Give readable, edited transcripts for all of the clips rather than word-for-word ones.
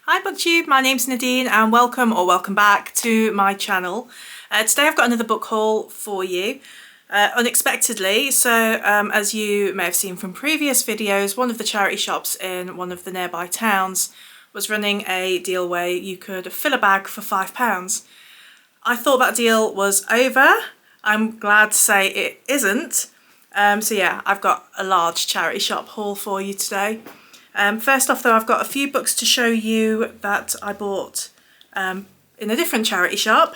Hi BookTube, my name's Nadine and welcome back to my channel. Today I've got another book haul for you, unexpectedly. So as you may have seen from previous videos, one of the charity shops in one of the nearby towns was running a deal where you could fill a bag for £5. I thought that deal was over. I'm glad to say it isn't. So yeah, I've got a large charity shop haul for you today. First off though, I've got a few books to show you that I bought in a different charity shop.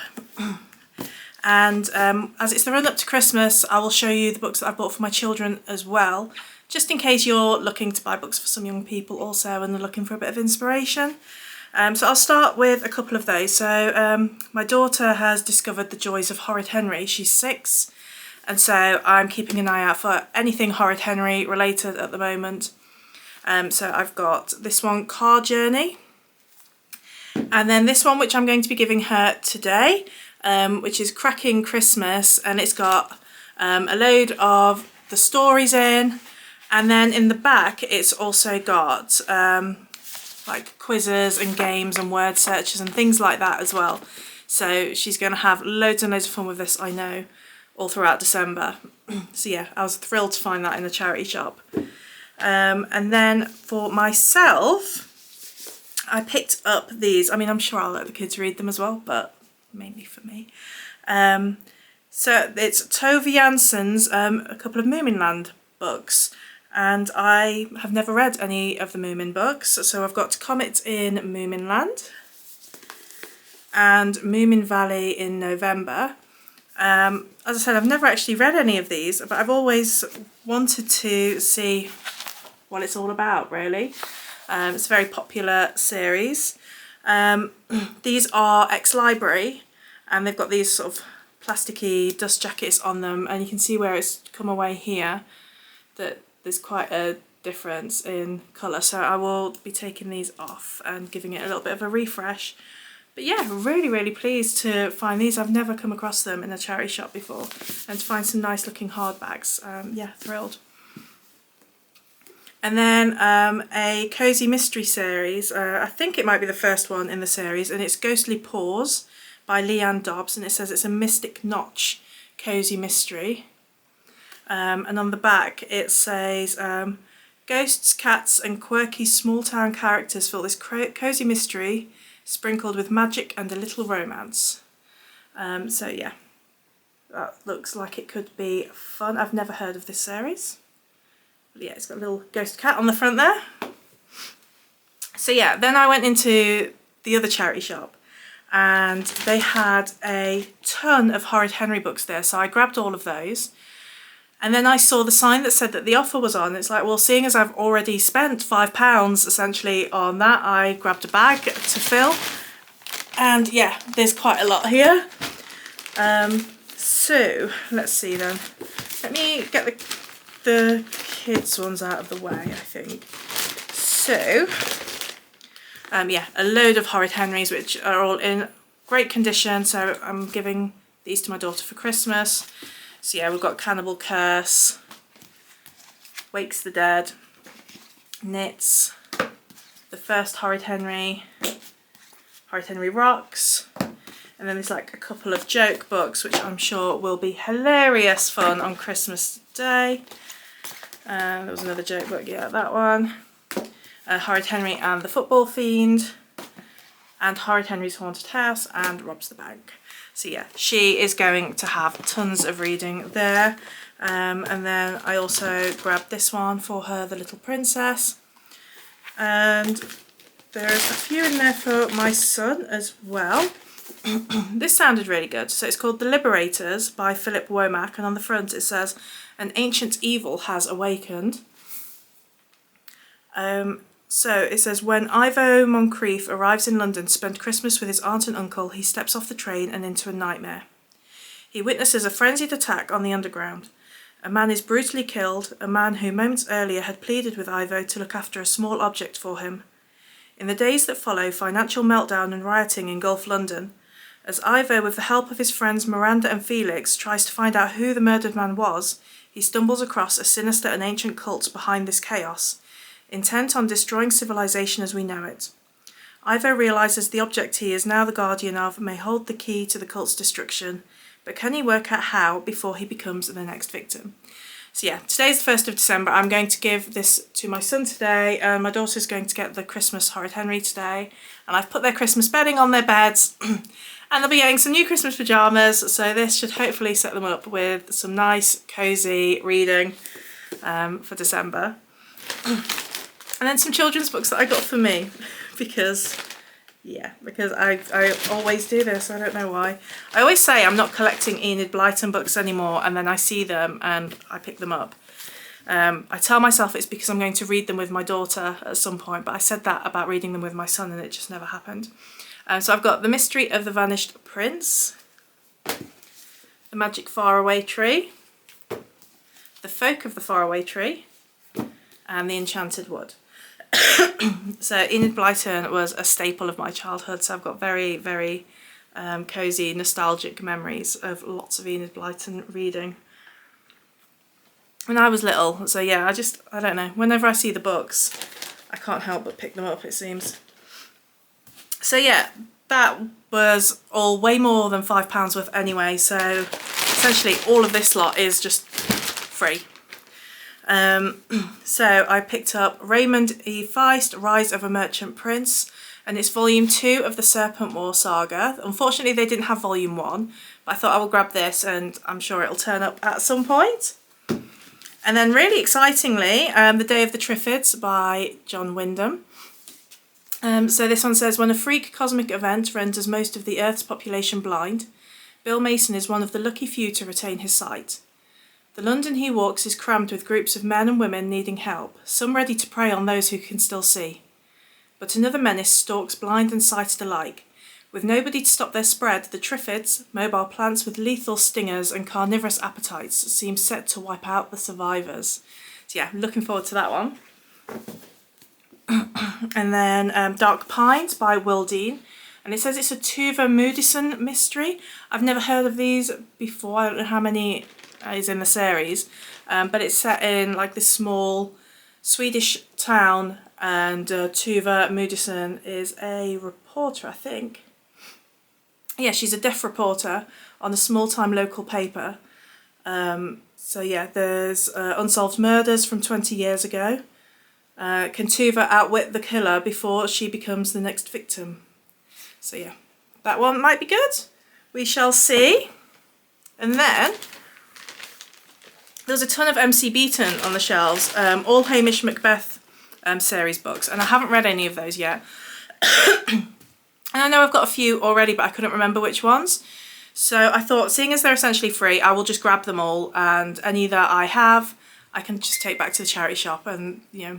And as it's the run up to Christmas, I will show you the books that I bought for my children as well, just in case you're looking to buy books for some young people also and they're looking for a bit of inspiration. So I'll start with a couple of those. So my daughter has discovered the joys of Horrid Henry. She's 6, and so I'm keeping an eye out for anything Horrid Henry related at the moment. So I've got this one, Car Journey, and then this one which I'm going to be giving her today, which is Cracking Christmas, and it's got a load of the stories in, and then in the back it's also got like quizzes and games and word searches and things like that as well. So she's going to have loads and loads of fun with this, I know, all throughout December. So yeah, I was thrilled to find that in the charity shop. And then for myself, I picked up these. I mean, I'm sure I'll let the kids read them as well, but mainly for me. So it's Tove Janssen's a couple of Moominland books, and I have never read any of the Moomin books. So I've got Comet in Moominland and Moomin Valley in November. As I said, I've never actually read any of these, but I've always wanted to see what it's all about, really. It's a very popular series. These are ex-library, and they've got these sort of plasticky dust jackets on them, and you can see where it's come away here that there's quite a difference in colour, so I will be taking these off and giving it a little bit of a refresh. But yeah, really pleased to find these. I've never come across them in a charity shop before, and to find some nice looking hardbacks. Yeah, thrilled. And then a Cozy Mystery series, I think it might be the first one in the series, and it's Ghostly Paws by Leanne Dobbs, and it says it's a Mystic Notch Cozy Mystery. And on the back it says, ghosts, cats and quirky small town characters fill this cozy mystery sprinkled with magic and a little romance. So yeah, that looks like it could be fun. I've never heard of this series. Yeah, it's got a little ghost cat on the front there. So yeah, then I went into the other charity shop and they had a ton of Horrid Henry books there, so I grabbed all of those. And then I saw the sign that said that the offer was on. It's like, well, seeing as I've already spent £5 essentially on that, I grabbed a bag to fill. And yeah, there's quite a lot here. So let's see then. Let me get the kids ones out of the way, I think. So yeah, a load of Horrid Henrys which are all in great condition, so I'm giving these to my daughter for Christmas. So yeah, we've got Cannibal Curse, Wakes the Dead, Knits, the first Horrid Henry, Horrid Henry Rocks, and then there's like a couple of joke books which I'm sure will be hilarious fun on Christmas Day. There was another joke book, yeah, that one. Horrid Henry and the Football Fiend, and Horrid Henry's Haunted House, and Robs the Bank. So yeah, she is going to have tons of reading there. And then I also grabbed this one for her, The Little Princess. And there's a few in there for my son as well. This sounded really good. So it's called The Liberators by Philip Womack, and on the front it says, an ancient evil has awakened. So it says, when Ivo Moncrief arrives in London to spend Christmas with his aunt and uncle, he steps off the train and into a nightmare. He witnesses a frenzied attack on the underground. A man is brutally killed, a man who moments earlier had pleaded with Ivo to look after a small object for him. In the days that follow, financial meltdown and rioting engulf London. As Ivo, with the help of his friends Miranda and Felix, tries to find out who the murdered man was, he stumbles across a sinister and ancient cult behind this chaos, intent on destroying civilization as we know it. Ivo realises the object he is now the guardian of may hold the key to the cult's destruction, but can he work out how before he becomes the next victim? So yeah, today's the 1st of December. I'm going to give this to my son today, and my daughter's going to get the Christmas Horrid Henry today, and I've put their Christmas bedding on their beds, and they'll be getting some new Christmas pyjamas, so this should hopefully set them up with some nice, cosy reading for December. And then some children's books that I got for me, because I always do this, I don't know why. I always say I'm not collecting Enid Blyton books anymore, and then I see them and I pick them up. I tell myself it's because I'm going to read them with my daughter at some point, but I said that about reading them with my son and it just never happened. So I've got The Mystery of the Vanished Prince, The Magic Faraway Tree, The Folk of the Faraway Tree, and The Enchanted Wood. So Enid Blyton was a staple of my childhood, so I've got very, very cosy, nostalgic memories of lots of Enid Blyton reading when I was little. So yeah, I don't know, whenever I see the books I can't help but pick them up, it seems. So yeah, that was all way more than £5 worth anyway, so essentially all of this lot is just free. So I picked up Raymond E. Feist, Rise of a Merchant Prince, and it's volume 2 of the Serpent War saga. Unfortunately they didn't have volume 1, but I thought I will grab this and I'm sure it'll turn up at some point. And then really excitingly, The Day of the Triffids by John Wyndham. So this one says, when a freak cosmic event renders most of the Earth's population blind, Bill Mason is one of the lucky few to retain his sight. The London he walks is crammed with groups of men and women needing help, some ready to prey on those who can still see. But another menace stalks blind and sighted alike. With nobody to stop their spread, the Triffids, mobile plants with lethal stingers and carnivorous appetites, seem set to wipe out the survivors. So yeah, looking forward to that one. And then Dark Pines by Will Dean. And it says it's a Tuva Moodysson mystery. I've never heard of these before. I don't know how many is in the series, but it's set in like this small Swedish town, and Tuva Moodysson is a reporter, I think. Yeah, she's a deaf reporter on a small-time local paper. So yeah, there's unsolved murders from 20 years ago. Can Tuva outwit the killer before she becomes the next victim? So yeah, that one might be good. We shall see. And then there's a ton of MC Beaton on the shelves, all Hamish Macbeth series books, and I haven't read any of those yet. And I know I've got a few already, but I couldn't remember which ones. So I thought, seeing as they're essentially free, I will just grab them all, and any that I have, I can just take back to the charity shop, and you know,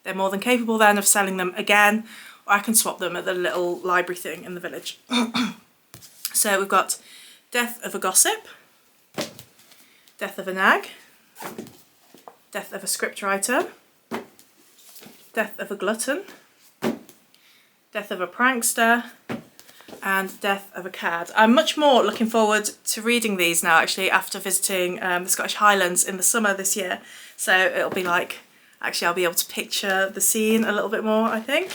they're more than capable then of selling them again, or I can swap them at the little library thing in the village. So we've got Death of a Gossip, Death of a Nag, Death of a Scriptwriter, Death of a Glutton, Death of a Prankster, and Death of a Cad. I'm much more looking forward to reading these now, actually, after visiting the Scottish Highlands in the summer this year. So it'll be like, actually I'll be able to picture the scene a little bit more, I think.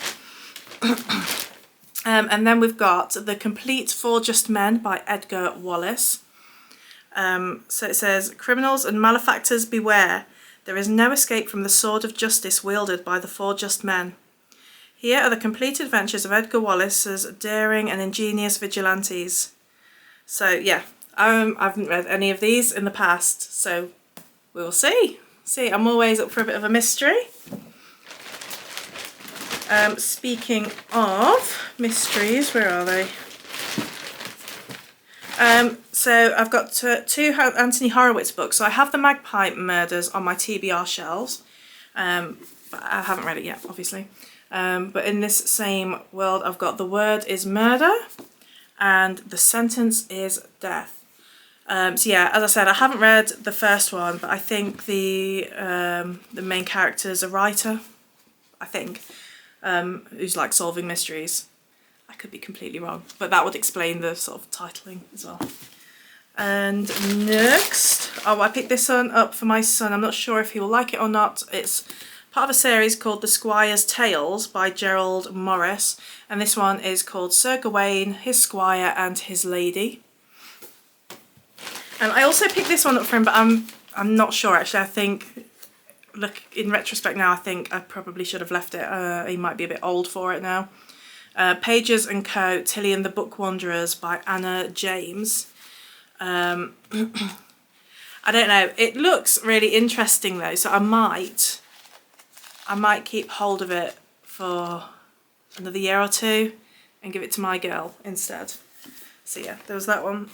And then we've got The Complete Four Just Men by Edgar Wallace. So it says, criminals and malefactors beware. There is no escape from the sword of justice wielded by the four just men. Here are the complete adventures of Edgar Wallace's daring and ingenious vigilantes. So yeah, I haven't read any of these in the past, so we will see. I'm always up for a bit of a mystery. Speaking of mysteries, where are they? So I've got two Anthony Horowitz books. So I have The Magpie Murders on my TBR shelves, but I haven't read it yet, obviously. But in this same world, I've got The Word is Murder and The Sentence is Death. So yeah, as I said, I haven't read the first one, but I think the main character is a writer, I think, who's like solving mysteries. I could be completely wrong, but that would explain the sort of titling as well. And next, I picked this one up for my son. I'm not sure if he will like it or not. It's part of a series called The Squire's Tales by Gerald Morris, and this one is called Sir Gawain, His Squire and His Lady. And I also picked this one up for him, but I'm not sure actually. I think, look, in retrospect now, I think I probably should have left it. He might be a bit old for it now. Pages and Co. Tilly and the Book Wanderers by Anna James. I don't know. It looks really interesting though, so I might keep hold of it for another year or two and give it to my girl instead. So yeah, there was that one.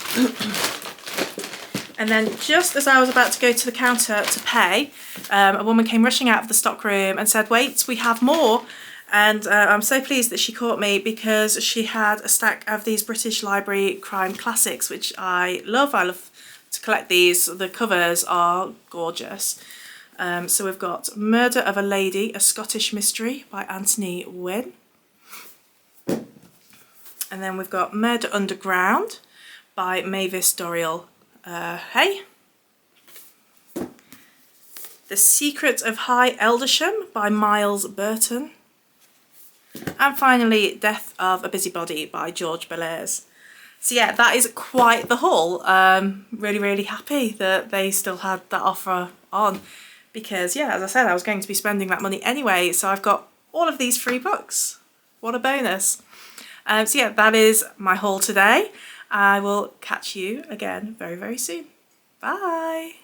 And then just as I was about to go to the counter to pay, a woman came rushing out of the stock room and said, "Wait, we have more." And I'm so pleased that she caught me because she had a stack of these British Library crime classics, which I love. I love to collect these. The covers are gorgeous. So we've got Murder of a Lady, a Scottish Mystery by Anthony Wynne. And then we've got Murder Underground by Mavis Doriel Hay. The Secret of High Eldersham by Miles Burton. And finally, Death of a Busybody by George Bellairs. So yeah, that is quite the haul. Really, really happy that they still had that offer on, because yeah, as I said, I was going to be spending that money anyway, so I've got all of these free books. What a bonus. So yeah, that is my haul today. I will catch you again very, very soon. Bye.